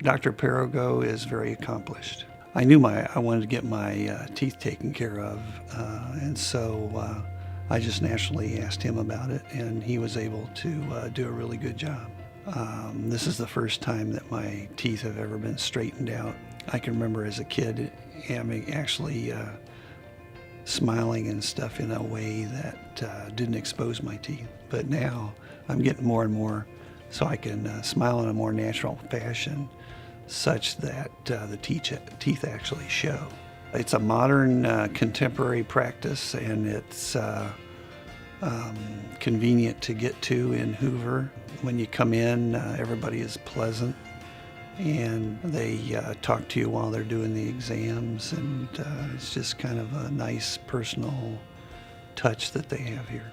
Dr. Perrigo is very accomplished. I wanted to get my teeth taken care of, and so I just naturally asked him about it, and he was able to do a really good job. This is the first time that my teeth have ever been straightened out. I can remember as a kid actually smiling and stuff in a way that didn't expose my teeth. But now I'm getting more and more so I can smile in a more natural fashion such that the teeth actually show. It's a modern, contemporary practice, and it's convenient to get to in Hoover. When you come in, everybody is pleasant, and they talk to you while they're doing the exams, and it's just kind of a nice personal touch that they have here.